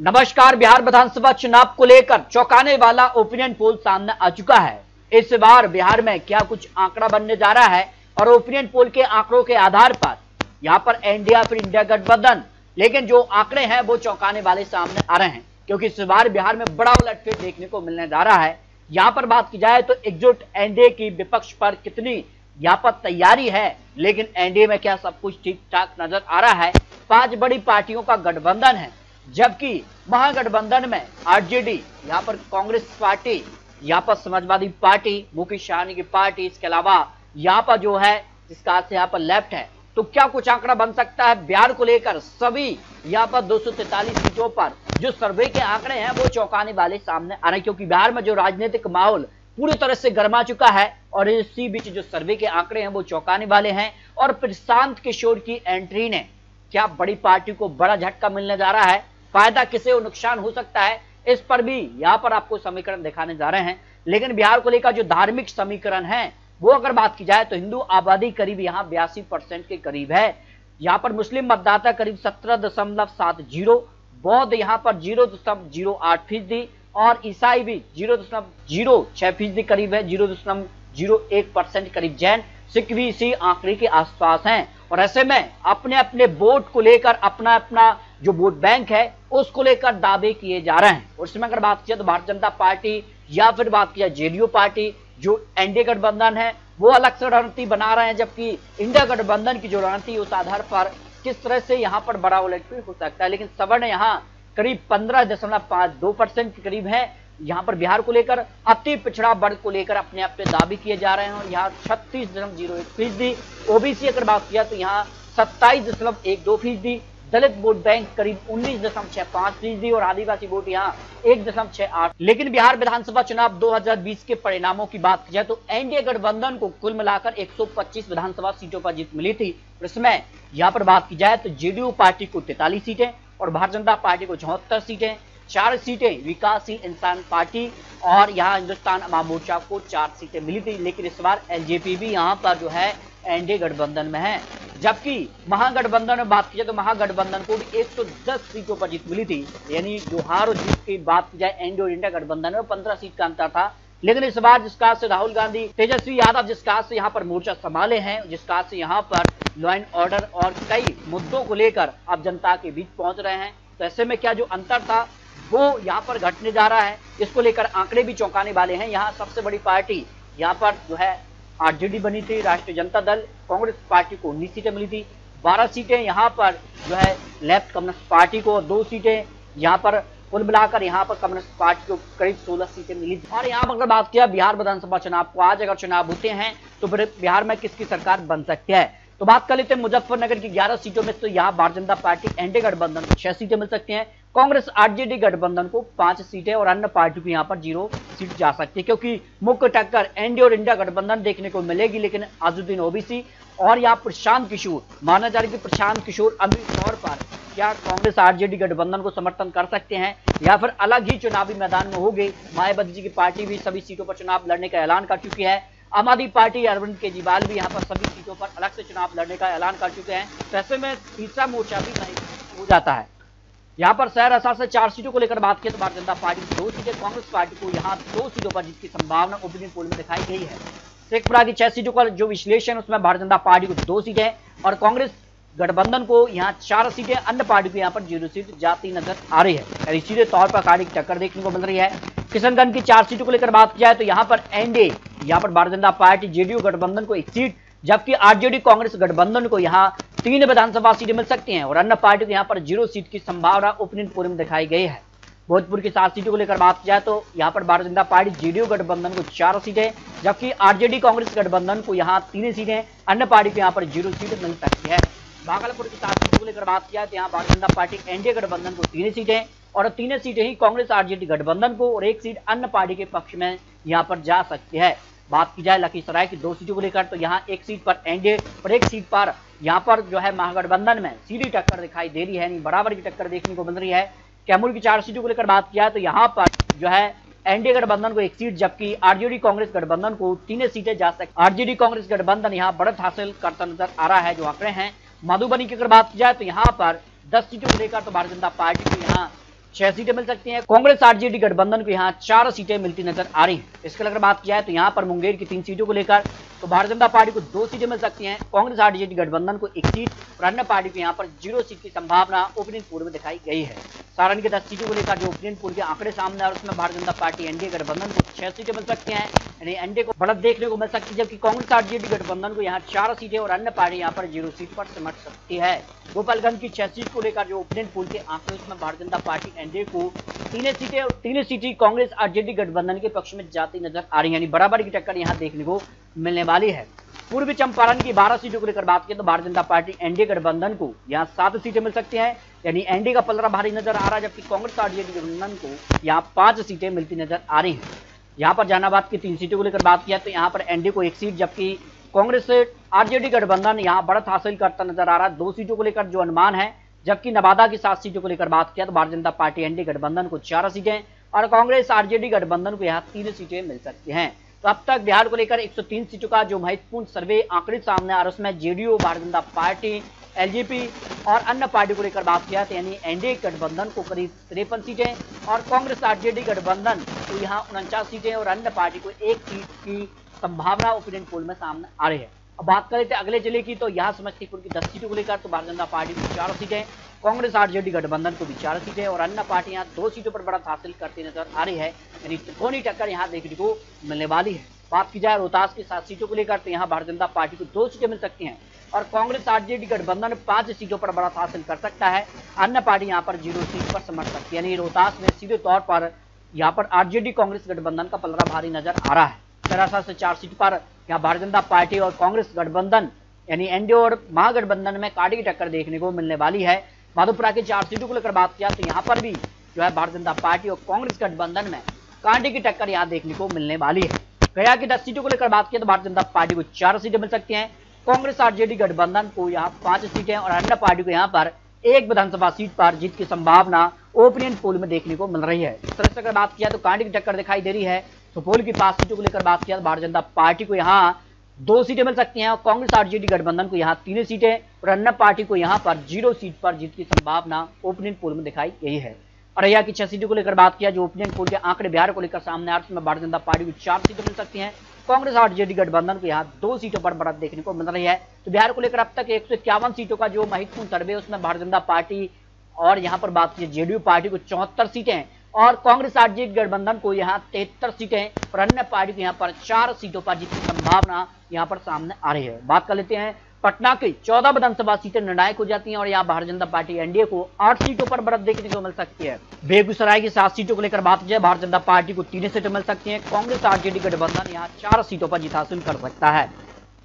नमस्कार। बिहार विधानसभा चुनाव को लेकर चौंकाने वाला ओपिनियन पोल सामने आ चुका है। इस बार बिहार में क्या कुछ आंकड़ा बनने जा रहा है और ओपिनियन पोल के आंकड़ों के आधार पर यहां पर एनडीए या फिर इंडिया गठबंधन, लेकिन जो आंकड़े हैं वो चौंकाने वाले सामने आ रहे हैं, क्योंकि इस बार बिहार में बड़ा उलटफेर देखने को मिलने जा रहा है। यहाँ पर बात की जाए तो एकजुट एनडीए की विपक्ष पर कितनी यहाँ पर तैयारी है, लेकिन एनडीए में क्या सब कुछ ठीक ठाक नजर आ रहा है। 5 बड़ी पार्टियों का गठबंधन है, जबकि महागठबंधन में आरजेडी, यहाँ पर कांग्रेस पार्टी, यहाँ पर समाजवादी पार्टी, मुकेश सहनी की पार्टी, इसके अलावा यहाँ पर जो है जिसका यहाँ पर लेफ्ट है। तो क्या कुछ आंकड़ा बन सकता है बिहार को लेकर? सभी यहाँ पर 243 सीटों पर जो सर्वे के आंकड़े हैं वो चौंकाने वाले सामने आ रहे हैं, क्योंकि बिहार में जो राजनीतिक माहौल पूरी तरह से गर्मा चुका है और इसी बीच जो सर्वे के आंकड़े हैं वो चौंकाने वाले हैं। और प्रशांत किशोर की एंट्री ने क्या बड़ी पार्टी को बड़ा झटका मिलने जा रहा है? फायदा किसे और नुकसान हो सकता है, इस पर भी यहाँ पर आपको समीकरण दिखाने जा रहे हैं। लेकिन बिहार को लेकर जो धार्मिक समीकरण है वो अगर बात की जाए तो हिंदू आबादी करीब यहाँ 82% के करीब है। यहाँ पर मुस्लिम मतदाता करीब 17.70, बौद्ध यहाँ पर 0.08% और ईसाई भी 0.06% करीब है, 0.01% करीब जैन, सिख भी इसी आंकड़े के आसपास हैं। और ऐसे में अपने अपने वोट को लेकर अपना अपना जो वोट बैंक है उसको लेकर दावे किए जा रहे हैं। और इसमें अगर बात किया तो भारतीय जनता पार्टी या फिर बात किया जेडीयू पार्टी, जो एनडीए गठबंधन है वो अलग से रणनीति बना रहे हैं, जबकि इंडिया गठबंधन की जो रणनीति उस आधार पर किस तरह से यहाँ पर बड़ा उलटफेर हो सकता है। लेकिन सवर्ण यहाँ करीब 15.52% के करीब है। यहाँ पर बिहार को लेकर अति पिछड़ा वर्ग को लेकर अपने अपने दावे किए जा रहे हैं और यहाँ 36.01%, ओबीसी अगर बात किया तो यहाँ 27.12%, दलित वोट बैंक करीब 19.65% और आदिवासी वोट यहाँ 1.68। लेकिन बिहार विधानसभा चुनाव 2020 के परिणामों की बात की जाए तो एनडीए गठबंधन को कुल मिलाकर 125 विधानसभा सीटों पर जीत मिली थी। इसमें यहाँ पर बात की जाए तो जेडीयू पार्टी को 43 सीटें और भारतीय जनता पार्टी को 74 सीटें, 4 सीटें विकासशील इंसान पार्टी और यहाँ हिंदुस्तान अवाम मोर्चा को 4 सीटें मिली थी। लेकिन इस बार एलजेपी भी यहाँ पर जो है एनडीए गठबंधन में है, जबकि महागठबंधन में बात की जाए तो महागठबंधन को भी 110 सीटों पर जीत मिली थी। यानी जो हार और जीत की बात की जाए एनडीए और इंडिया गठबंधन में 15 सीट का अंतर था। लेकिन इस बार जिस काज से राहुल गांधी, तेजस्वी यादव जिस काज से यहाँ पर मोर्चा संभाले हैं, जिस काज से यहाँ पर लॉ एंड ऑर्डर और कई मुद्दों को लेकर अब जनता के बीच पहुंच रहे हैं, तो ऐसे में क्या जो अंतर था वो यहाँ पर घटने जा रहा है। इसको लेकर आंकड़े भी चौंकाने वाले हैं। यहाँ सबसे बड़ी पार्टी यहाँ पर जो है आरजेडी बनी थी, राष्ट्रीय जनता दल। कांग्रेस पार्टी को 19 सीटें मिली थी, 12 सीटें यहाँ पर जो है लेफ्ट कम्युनिस्ट पार्टी को, 2 सीटें यहाँ पर कुल मिलाकर यहाँ पर कम्युनिस्ट पार्टी को करीब 16 सीटें मिली थी। और यहाँ पर अगर बात किया बिहार विधानसभा चुनाव को, आज अगर चुनाव होते हैं तो फिर बिहार में किसकी सरकार बन सकती है, तो बात कर लेते हैं मुजफ्फरनगर की 11 सीटों में। तो यहाँ भारतीय जनता पार्टी एनडीए गठबंधन को 6 सीटें मिल सकती हैं, कांग्रेस आरजेडी गठबंधन को 5 सीटें और अन्य पार्टी को यहाँ पर 0 सीट जा सकती है, क्योंकि मुख्य टक्कर एनडीए और इंडिया गठबंधन देखने को मिलेगी। लेकिन अजुद्दीन ओवैसी और यहाँ प्रशांत किशोर, माना जा रहा है कि प्रशांत किशोर अभी तौर पर क्या कांग्रेस आरजेडी गठबंधन को समर्थन कर सकते हैं या फिर अलग ही चुनावी मैदान में होंगे। मायावती जी की पार्टी भी सभी सीटों पर चुनाव लड़ने का ऐलान कर चुकी है। आम आदमी पार्टी अरविंद केजरीवाल भी यहाँ पर सभी सीटों पर अलग से चुनाव लड़ने का ऐलान कर चुके हैं। तो ऐसे में तीसरा मोर्चा भी नहीं हो जाता है। यहाँ पर शहर असार से 4 सीटों को लेकर बात की तो भारतीय जनता पार्टी की 2 सीटें, कांग्रेस पार्टी को यहाँ 2 सीटों पर जीत की संभावना ओपिनियन पोल में दिखाई गई है। शेखपुरा की 6 सीटों का जो विश्लेषण उसमें भारतीय जनता पार्टी को 2 सीटें और कांग्रेस गठबंधन को यहाँ 4 सीटें, अन्य पार्टी को यहाँ पर 0 सीट जाती नजर आ रही है। सीधे तौर पर कार्य की टक्कर देखने को मिल रही है। किशनगंज की 4 सीटों को लेकर बात की जाए तो यहाँ पर एनडीए, यहाँ पर भारतीय जनता पार्टी जेडीयू गठबंधन को 1 सीट, जबकि आरजेडी कांग्रेस गठबंधन को यहाँ 3 विधानसभा सीटें मिल सकती हैं और अन्य पार्टी को यहाँ पर 0 सीट की संभावना ओपिनियन पोल में दिखाई गई है। भोजपुर की 7 सीटों को लेकर बात की जाए तो यहाँ पर भारतीय जनता पार्टी जेडीयू गठबंधन को 4 सीटें, जबकि आरजेडी कांग्रेस गठबंधन को यहाँ 3 सीटें, अन्य पार्टी को यहाँ पर 0 सीट मिल सकती है। भागलपुर की 7 सीटों को लेकर बात किया तो यहाँ भारतीय जनता पार्टी एनडीए गठबंधन को 3 सीटें और 3 सीटें ही कांग्रेस आरजेडी गठबंधन को और 1 सीट अन्य पार्टी के पक्ष में यहाँ पर जा सकती है। बात की जाए लखीसराय की 2 सीटों को लेकर तो यहाँ 1 सीट पर एनडीए और 1 सीट पर यहाँ पर जो है महागठबंधन में सीधी टक्कर दिखाई दे रही है, बराबर की टक्कर देखने को मिल रही है। कैमूर की 4 सीटों को लेकर बात किया तो यहाँ पर जो है एनडीए गठबंधन को 1 सीट, जबकि आरजेडी कांग्रेस गठबंधन को 3 सीटें जा सकती। आरजेडी कांग्रेस गठबंधन यहाँ बढ़त हासिल करता नजर आ रहा है। जो आंकड़े हैं मधुबनी की अगर बात की जाए तो यहाँ पर 10 सीटों को लेकर तो भारतीय जनता पार्टी को यहाँ 6 सीटें मिल सकती हैं। कांग्रेस आरजेडी गठबंधन को यहाँ 4 सीटें मिलती नजर आ रही हैं। इसके अगर बात की जाए तो यहाँ पर मुंगेर की 3 सीटों को लेकर तो भारतीय जनता पार्टी को 2 सीटें मिल सकती हैं, कांग्रेस आरजेडी गठबंधन को 1 सीट और अन्य पार्टी को यहाँ पर 0 सीट की संभावना ओपिनियन पोल में दिखाई गई है। सारण की 10 सीटों को लेकर जो ओपिनियन पोल के आंकड़े सामने और उसमें भारतीय जनता पार्टी एनडीए गठबंधन को 6 सीटें मिल सकती हैं, यानी एनडीए को बढ़त देखने को मिल सकती है, जबकि कांग्रेस आरजेडी गठबंधन को यहाँ 4 सीटें और अन्य पार्टी यहाँ पर 0 सीट पर सिमट सकती है। गोपालगंज की 6 सीट को लेकर जो ओपिनियन पोल के आंकड़े उसमें भारतीय जनता पार्टी एनडीए को 3 सीटें और 3 सीटें कांग्रेस आरजेडी गठबंधन के पक्ष में जाती नजर आ रही है, यानी बराबर की टक्कर यहाँ देखने को मिलने वाली है। पूर्वी चंपारण की 12 सीटों को लेकर बात करें तो भारतीय जनता पार्टी एनडीए गठबंधन को यहाँ 7 सीटें मिल सकती हैं, यानी एनडीए का पलड़ा भारी नजर आ रहा है, जबकि कांग्रेस आरजेडी गठबंधन को यहाँ 5 सीटें मिलती नजर आ रही हैं। यहाँ पर जहानाबाद की 3 सीटों को लेकर बात किया तो यहाँ पर एनडीए को 1 सीट, जबकि कांग्रेस आरजेडी गठबंधन यहाँ बढ़त हासिल करता नजर आ रहा है 2 सीटों को लेकर जो अनुमान है, जबकि नवादा की 7 सीटों को लेकर बात किया तो भारतीय जनता पार्टी एनडीए गठबंधन को 4 सीटें और कांग्रेस आरजेडी गठबंधन को यहाँ 3 सीटें मिल सकती हैं। तो अब तक बिहार को लेकर 103 सीटों का जो महत्वपूर्ण सर्वे आंकड़े सामने आ रहा है उसमें JDU, Bharatiya Janata party, LJP और अन्य पार्टी को लेकर बात किया तो यानी एनडीए गठबंधन को करीब 53 सीटें और कांग्रेस आरजेडी गठबंधन को यहाँ 49 सीटें और अन्य पार्टी को 1 सीट की संभावना ओपिनियन पोल में सामने आ रही है। अब बात करें थे अगले जिले की तो यहाँ समस्तीपुर की 10 सीटों को लेकर तो भारतीय जनता पार्टी को 4 सीटें, कांग्रेस आरजेडी गठबंधन को भी 4 सीटें और अन्य पार्टियां 2 सीटों पर बढ़त हासिल करती नजर आ रही है, यानी त्रिकोणीय टक्कर यहाँ देखने को मिलने वाली है। बात की जाए रोहतास की 7 सीटों को लेकर तो यहाँ भारतीय जनता पार्टी को 2 सीटें मिल सकती हैं और कांग्रेस आरजेडी गठबंधन 5 सीटों पर बढ़त हासिल कर सकता है, अन्य पार्टी यहाँ पर 0 सीट पर समझ सकती है, यानी रोहतास में सीधे तौर पर यहाँ पर आरजेडी कांग्रेस गठबंधन का पलड़ा भारी नजर आ रहा है। दरअसल से 4 सीट पर यहाँ भारतीय जनता पार्टी और कांग्रेस गठबंधन यानी एनडीए और महागठबंधन में कांटे की टक्कर देखने को मिलने वाली है। माधोपुरा की 4 सीटों को लेकर बात किया तो यहाँ पर भी जो है भारतीय जनता पार्टी और कांग्रेस गठबंधन में कांटे की टक्कर यहाँ देखने को मिलने वाली है। गया की 10 सीटों को लेकर बात किया तो भारतीय जनता पार्टी को 4 सीटें मिल सकती हैं, कांग्रेस आरजेडी गठबंधन को यहाँ 5 सीटें और अन्य पार्टी को यहाँ पर 1 विधानसभा सीट पर जीत की संभावना ओपिनियन पोल में देखने को मिल रही है। इस तरह से अगर बात किया तो कांटे की टक्कर दिखाई दे रही है। सुपौल की 5 सीटों को लेकर बात किया तो भारतीय जनता पार्टी को यहाँ 2 सीटें मिल सकती हैं और कांग्रेस आरजेडी गठबंधन को यहाँ 3 सीटें और अन्य पार्टी को यहाँ पर 0 सीट पर जीत की संभावना ओपिनियन पोल में दिखाई गई है। अररिया की 6 सीटों को लेकर बात किया जो ओपिनियन पोल के आंकड़े बिहार को लेकर सामने आ रहे हैं, भारतीय जनता पार्टी को 4 सीटें मिल सकती हैं, कांग्रेस आरजेडी गठबंधन को यहाँ 2 सीटों पर बढ़त देखने को मिल रही है। तो बिहार को लेकर अब तक 151 सीटों का जो महत्वपूर्ण सर्वे उसमें भारतीय जनता पार्टी और यहाँ पर बात की जेडीयू पार्टी को 74 सीटें और कांग्रेस आरजेडी गठबंधन को यहाँ 73 सीटें और अन्य पार्टी को यहाँ पर 4 सीटों पर जीत की संभावना यहाँ पर सामने आ रही है। बात कर लेते हैं पटना की 14 विधानसभा सीटें निर्णायक हो जाती हैं और यहाँ भारतीय जनता पार्टी एनडीए को 8 सीटों पर बढ़त देखने को मिल सकती है। बेगूसराय की 7 सीटों को लेकर बात की जाए भारतीय जनता पार्टी को 3 सीटें मिल सकती हैं, कांग्रेस आरजेडी गठबंधन यहाँ 4 सीटों पर जीत हासिल कर सकता है।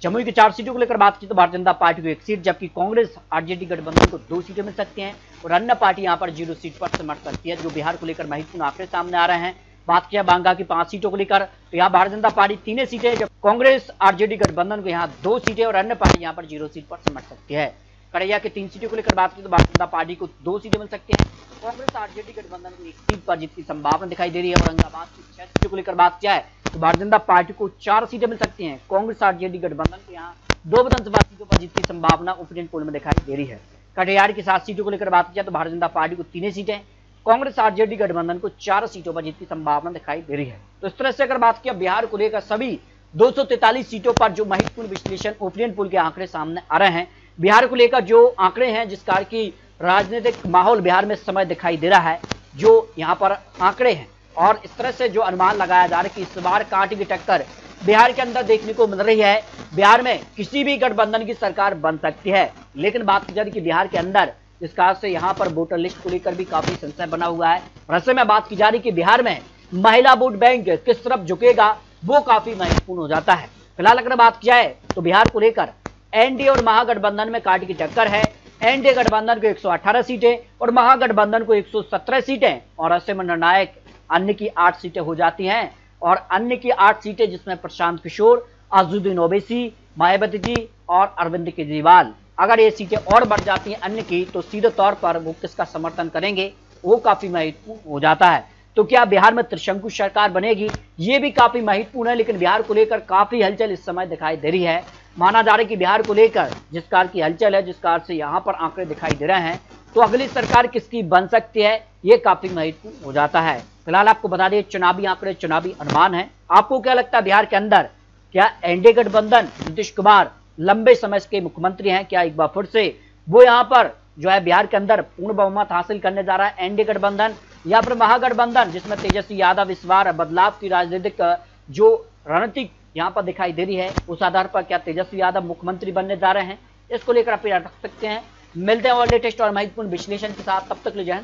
जमुई की 4 सीटों को लेकर बात की तो भारतीय जनता पार्टी को 1 सीट, जबकि कांग्रेस आरजेडी गठबंधन को 2 सीटें मिल सकती हैं और अन्य पार्टी यहाँ पर 0 सीट पर सिमट सकती है, जो बिहार को लेकर महत्वपूर्ण आंकड़े सामने आ रहे हैं। बात किया बांका की 5 सीटों को लेकर तो यहाँ भारतीय जनता पार्टी 3 सीटें, जब कांग्रेस आरजेडी गठबंधन को यहाँ 2 सीटें और अन्य पार्टी यहाँ पर 0 सीट पर सिमट सकती है। करैया की 3 सीटों को लेकर बात की तो भारतीय जनता पार्टी को 2 सीटें मिल सकती हैं, कांग्रेस आरजेडी गठबंधन को 1 सीट पर जीत की संभावना दिखाई दे रही है। औरंगाबाद की 6 सीटों को लेकर बात किया है तो भारतीय जनता पार्टी को 4 सीटें मिल सकती हैं, कांग्रेस आरजेडी गठबंधन को यहाँ 2 विधानसभा सीटों पर जीत की संभावना ओपिनियन पोल में दिखाई दे रही है। कटिहार की 7 सीटों को लेकर बात किया तो भारतीय जनता पार्टी को 3 सीटें, कांग्रेस आरजेडी गठबंधन को 4 सीटों पर जीत की संभावना दिखाई दे रही है। तो इस तरह से अगर बात किया बिहार को लेकर सभी 243 सीटों पर जो महत्वपूर्ण विश्लेषण ओपिनियन पोल के आंकड़े सामने आ रहे हैं, बिहार को लेकर जो आंकड़े हैं, जिस कार की राजनीतिक माहौल बिहार में समय दिखाई दे रहा है, जो यहाँ पर आंकड़े हैं और इस तरह से जो अनुमान लगाया जा रहा है कि इस बार कांटे की टक्कर बिहार के अंदर देखने को मिल रही है। बिहार में किसी भी गठबंधन की सरकार बन सकती है, लेकिन बात की जा रही है कि बिहार के अंदर जिस कारण से यहाँ पर वोटर लिस्ट को लेकर भी काफी संशय बना हुआ है। और ऐसे में बात की जा रही कि बिहार में महिला वोट बैंक किस तरफ झुकेगा वो काफी महत्वपूर्ण हो जाता है। फिलहाल अगर बात की जाए तो बिहार को लेकर एनडीए और महागठबंधन में कांटे की टक्कर है। एनडीए गठबंधन को 118 सीटें और महागठबंधन को 117 सीटें और ऐसे में निर्णायक अन्य की 8 सीटें हो जाती हैं और अन्य की 8 सीटें जिसमें प्रशांत किशोर, अजहरुद्दीन ओवैसी, मायावती जी और अरविंद केजरीवाल, अगर ये सीटें और बढ़ जाती हैं अन्य की तो सीधे तौर पर वो किसका समर्थन करेंगे वो काफी महत्वपूर्ण हो जाता है। तो क्या बिहार में त्रिशंकु सरकार बनेगी, ये भी काफी महत्वपूर्ण है। लेकिन बिहार को लेकर काफी हलचल इस समय दिखाई दे रही है। माना जा रहा है कि बिहार को लेकर जिस कार की हलचल है, जिस कार से यहाँ पर आंकड़े दिखाई दे रहे हैं तो अगली सरकार किसकी बन सकती है, ये काफी महत्वपूर्ण हो जाता है। फिलहाल आपको बता दें चुनावी आंकड़े, चुनावी अनुमान है। आपको क्या लगता है बिहार के अंदर क्या एनडीए गठबंधन, नीतीश कुमार लंबे समय के मुख्यमंत्री हैं, क्या एक बार फिर से वो यहां पर जो है बिहार के अंदर पूर्ण बहुमत हासिल करने जा रहा है एनडीए गठबंधन, या फिर महागठबंधन जिसमें तेजस्वी यादव इस बार बदलाव की राजनीतिक जो रणनीति यहां पर दिखाई दे रही है, उस आधार पर क्या तेजस्वी यादव मुख्यमंत्री बनने जा रहे हैं, इसको लेकर आप रख सकते हैं। मिलते हैं और लेटेस्ट और महत्वपूर्ण विश्लेषण के साथ, तब तक ले जाएं।